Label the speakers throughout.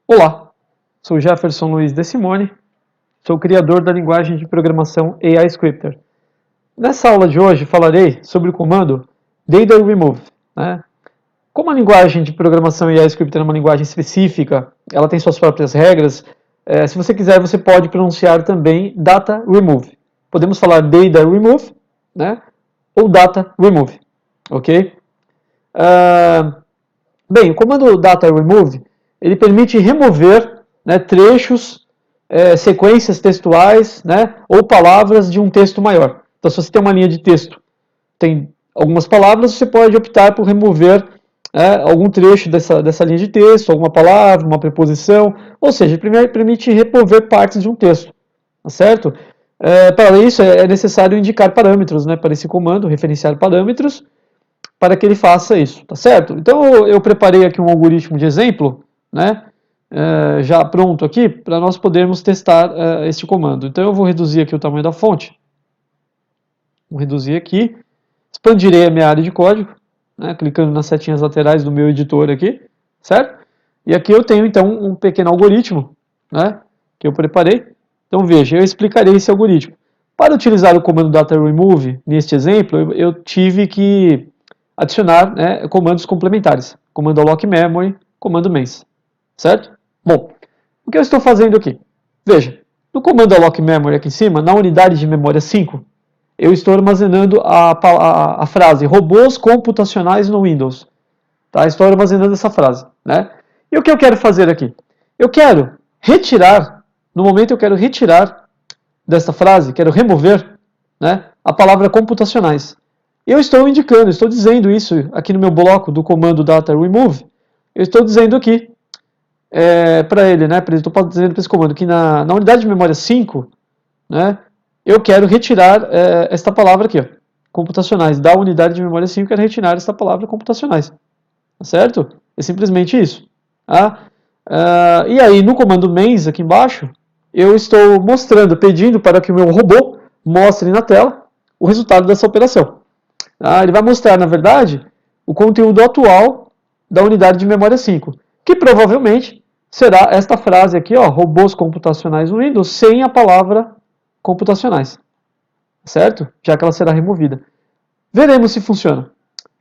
Speaker 1: Olá, sou Jefferson Luiz De Simone, sou criador da linguagem de programação AI Scripter. Nessa aula de hoje falarei sobre o comando data remove. Como a linguagem de programação AI Scripter é uma linguagem específica, ela tem suas próprias regras, se você quiser você pode pronunciar também data remove. Podemos falar data remove, ou data remove, ok? Bem, o comando data remove ele permite remover trechos, sequências textuais, ou palavras de um texto maior. Então, se você tem uma linha de texto, tem algumas palavras, você pode optar por remover algum trecho dessa linha de texto, alguma palavra, uma preposição, ou seja, permite remover partes de um texto, tá certo? Para isso, é necessário indicar parâmetros para esse comando, referenciar parâmetros, para que ele faça isso, tá certo? Então eu preparei aqui um algoritmo de exemplo, já pronto aqui, para nós podermos testar este comando. Então eu vou reduzir aqui o tamanho da fonte, vou reduzir aqui, expandirei a minha área de código, clicando nas setinhas laterais do meu editor aqui, certo? E aqui eu tenho então um pequeno algoritmo, que eu preparei. Então veja, eu explicarei esse algoritmo. Para utilizar o comando data remove neste exemplo, eu tive que adicionar comandos complementares. Comando alloc memory, comando main, certo? Bom, o que eu estou fazendo aqui? Veja, no comando alloc memory aqui em cima, na unidade de memória 5, eu estou armazenando a frase robôs computacionais no Windows. Tá? Estou armazenando essa frase. E o que eu quero fazer aqui? Eu quero retirar, no momento eu quero retirar dessa frase, quero remover a palavra computacionais. Eu estou indicando, estou dizendo isso aqui no meu bloco do comando data remove. Eu estou dizendo aqui para ele, estou dizendo para esse comando que na unidade de memória 5, eu quero retirar esta palavra aqui, ó, computacionais. Da unidade de memória 5, eu quero retirar esta palavra computacionais. Tá certo? É simplesmente isso. Tá? E aí, no comando main, aqui embaixo, eu estou mostrando, pedindo para que o meu robô mostre na tela o resultado dessa operação. Ele vai mostrar, na verdade, o conteúdo atual da unidade de memória 5, que provavelmente será esta frase aqui, ó, robôs computacionais no Windows, sem a palavra computacionais, certo? Já que ela será removida. Veremos se funciona.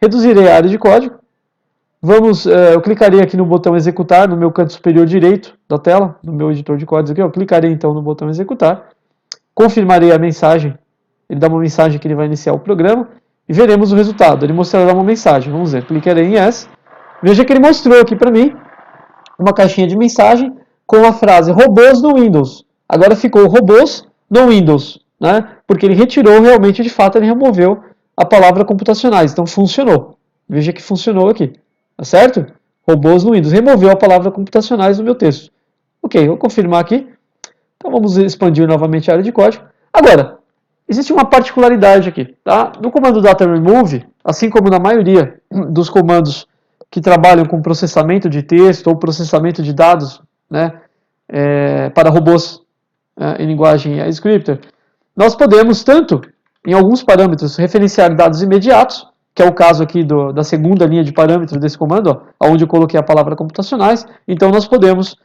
Speaker 1: Reduzirei a área de código. Eu clicarei aqui no botão executar, no meu canto superior direito da tela, no meu editor de códigos aqui, eu clicarei então no botão executar, confirmarei a mensagem, ele dá uma mensagem que ele vai iniciar o programa, e veremos o resultado. Ele mostrará uma mensagem. Vamos ver. Clicarei em Yes. Veja que ele mostrou aqui para mim uma caixinha de mensagem com a frase robôs no Windows. Agora ficou robôs no Windows, porque ele retirou realmente, de fato, ele removeu a palavra computacionais. Então funcionou. Veja que funcionou aqui. Tá certo? Robôs no Windows. Removeu a palavra computacionais do meu texto. Ok, vou confirmar aqui. Então vamos expandir novamente a área de código. Agora, existe uma particularidade aqui. Tá? No comando data remove, assim como na maioria dos comandos que trabalham com processamento de texto ou processamento de dados para robôs em linguagem scripter, nós podemos tanto, em alguns parâmetros, referenciar dados imediatos, que é o caso aqui da segunda linha de parâmetros desse comando, onde eu coloquei a palavra computacionais. Então nós podemos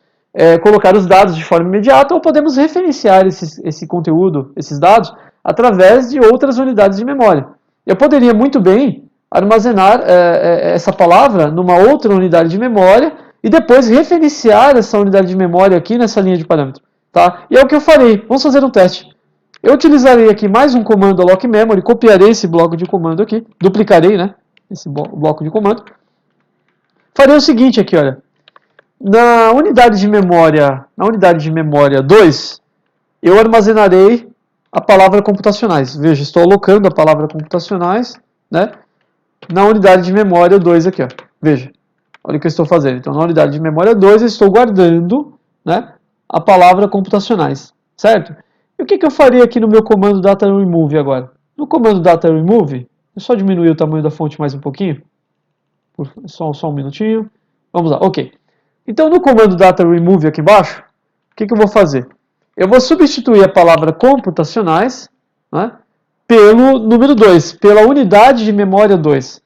Speaker 1: colocar os dados de forma imediata ou podemos referenciar esse conteúdo, esses dados, através de outras unidades de memória. Eu poderia muito bem armazenar essa palavra numa outra unidade de memória e depois referenciar essa unidade de memória aqui nessa linha de parâmetro. Tá? E é o que eu farei. Vamos fazer um teste. Eu utilizarei aqui mais um comando alloc memory, copiarei esse bloco de comando aqui, duplicarei, esse bloco de comando. Farei o seguinte aqui, olha. Na unidade de memória 2, eu armazenarei a palavra computacionais. Veja, estou alocando a palavra computacionais, na unidade de memória 2 aqui, ó. Veja, olha o que eu estou fazendo. Então, na unidade de memória 2, eu estou guardando, a palavra computacionais, certo? E o que eu faria aqui no meu comando data remove agora? No comando data remove, eu só diminuir o tamanho da fonte mais um pouquinho, só um minutinho. Vamos lá, ok. Então, no comando data remove aqui embaixo, o que eu vou fazer? Eu vou substituir a palavra computacionais pelo número 2, pela unidade de memória 2.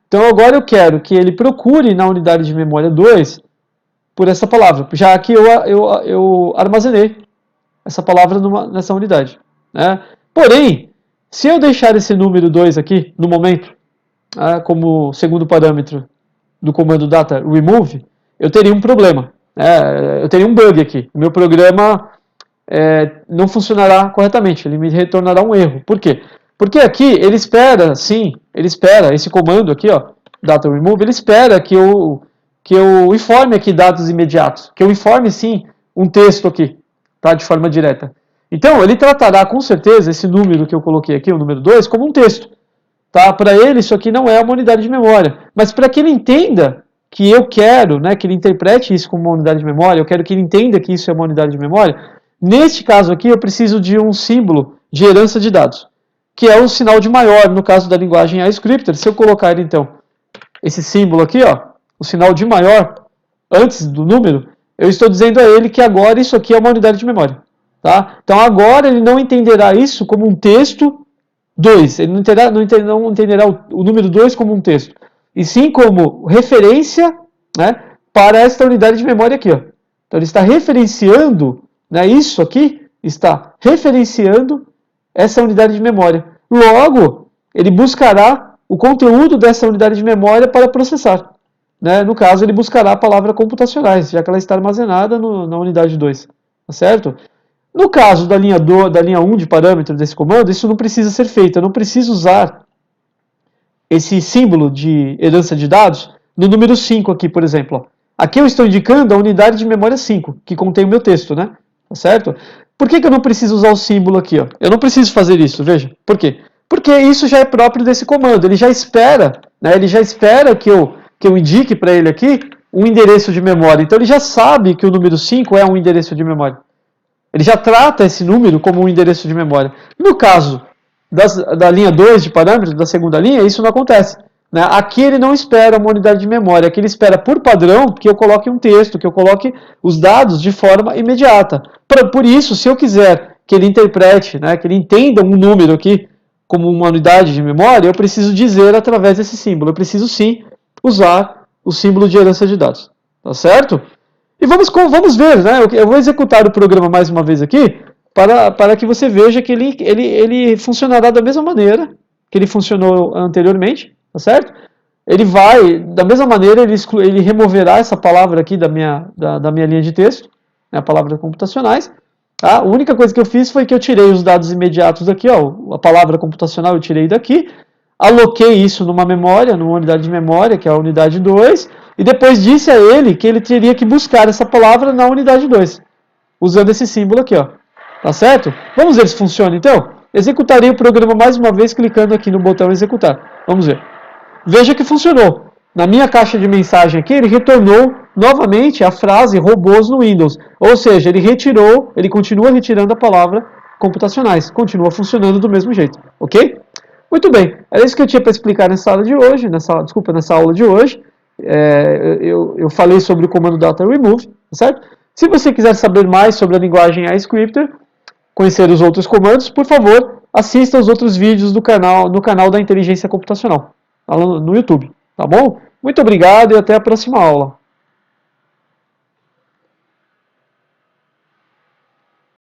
Speaker 1: Então, agora eu quero que ele procure na unidade de memória 2 por essa palavra, já que eu armazenei essa palavra nessa unidade. Né? Porém, se eu deixar esse número 2 aqui, no momento, como segundo parâmetro do comando data remove, eu teria um problema. Eu teria um bug aqui. O meu programa não funcionará corretamente, ele me retornará um erro. Por quê? Porque aqui ele espera, sim, esse comando aqui, ó, data remove, ele espera que eu informe aqui dados imediatos, que eu informe, sim, um texto aqui, tá, de forma direta. Então, ele tratará com certeza esse número que eu coloquei aqui, o número 2, como um texto. Tá? Para ele, isso aqui não é uma unidade de memória. Mas para que ele entenda que eu quero, né, que ele interprete isso como uma unidade de memória, eu quero que ele entenda que isso é uma unidade de memória, neste caso aqui eu preciso de um símbolo de herança de dados, que é um sinal de maior, no caso da linguagem iScripter. Se eu colocar, então, esse símbolo aqui, ó, o sinal de maior, antes do número, eu estou dizendo a ele que agora isso aqui é uma unidade de memória. Tá? Então agora ele não entenderá isso como um texto 2, ele não entenderá o número 2 como um texto, e sim como referência, né, para esta unidade de memória aqui. Ó. Então ele está referenciando, né, isso aqui está referenciando essa unidade de memória. Logo, ele buscará o conteúdo dessa unidade de memória para processar. Né? No caso, ele buscará a palavra computacionais, já que ela está armazenada na unidade 2. Tá certo? No caso da linha 1 de parâmetro desse comando, isso não precisa ser feito. Eu não preciso usar esse símbolo de herança de dados no número 5 aqui, por exemplo. Ó. Aqui eu estou indicando a unidade de memória 5, que contém o meu texto, né? Tá certo? Por que eu não preciso usar o símbolo aqui? Ó? Eu não preciso fazer isso, veja. Por quê? Porque isso já é próprio desse comando. Ele já espera, né? Ele já espera que eu indique para ele aqui um endereço de memória. Então ele já sabe que o número 5 é um endereço de memória. Ele já trata esse número como um endereço de memória. No caso da linha 2 de parâmetros, da segunda linha, isso não acontece. Né? Aqui ele não espera uma unidade de memória, aqui ele espera por padrão que eu coloque um texto, que eu coloque os dados de forma imediata. Por isso, se eu quiser que ele interprete, né, que ele entenda um número aqui como uma unidade de memória, eu preciso dizer através desse símbolo. Eu preciso sim usar o símbolo de herança de dados. Tá certo? E vamos ver, né? Eu vou executar o programa mais uma vez aqui, para que você veja que ele funcionará da mesma maneira que ele funcionou anteriormente, tá certo? Ele vai, da mesma maneira, ele removerá essa palavra aqui da minha linha de texto, né, a palavra computacionais. Tá? A única coisa que eu fiz foi que eu tirei os dados imediatos aqui, ó, a palavra computacional eu tirei daqui, aloquei isso numa memória, numa unidade de memória, que é a unidade 2, e depois disse a ele que ele teria que buscar essa palavra na unidade 2, usando esse símbolo aqui, ó. Tá certo? Vamos ver se funciona então? Executarei o programa mais uma vez clicando aqui no botão executar. Vamos ver. Veja que funcionou. Na minha caixa de mensagem aqui, ele retornou novamente a frase robôs no Windows. Ou seja, ele continua retirando a palavra computacionais. Continua funcionando do mesmo jeito. Ok? Muito bem. Era isso que eu tinha para explicar nessa aula de hoje. Nessa aula de hoje. Eu falei sobre o comando data remove, certo? Se você quiser saber mais sobre a linguagem iScripter, conhecer os outros comandos, por favor, assista os outros vídeos no canal da Inteligência Computacional, no YouTube, tá bom? Muito obrigado e até a próxima aula.